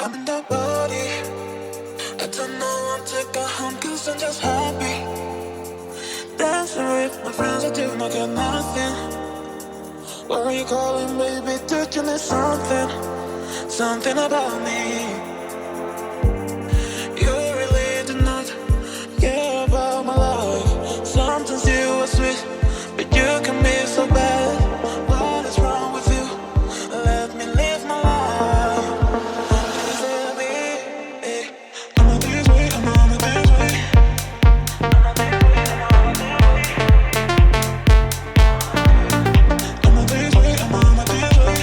I'm in that body. I don't know, I'm taking home cause I'm just happy. Dancing with my friends, I do not get nothing. Why are you calling, baby? Did you miss something? Something about me. You really did not care about my life. Sometimes you are sweet, but you can be so bad. What is wrong with you? Let me live my life. Just let me, hey. I'm on this way, I'm on this way. I'm on this way, I'm on this way.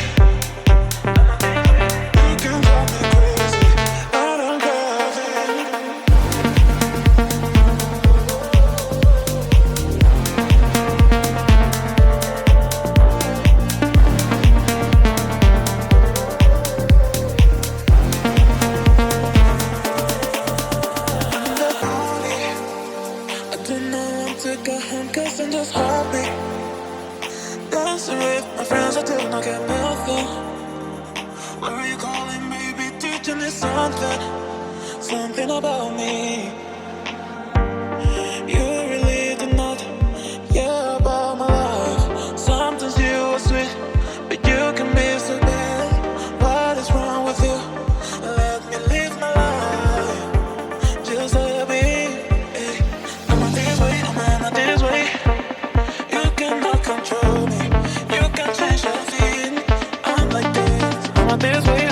You can drive me crazy, I don't care. I don't know when to go home cause I'm just happy. Dancing with my friends, I do not get nothing. Why are you calling, baby? Did you miss something? Something about me. You really did not care about my life. Sometimes you are sweet, but you can be so bad. What is wrong with you? Let me live my life. Just let me, hey. I'm on this way, I'm on this way. You cannot control me. You can change your feeling. I'm like this. I'm on this way,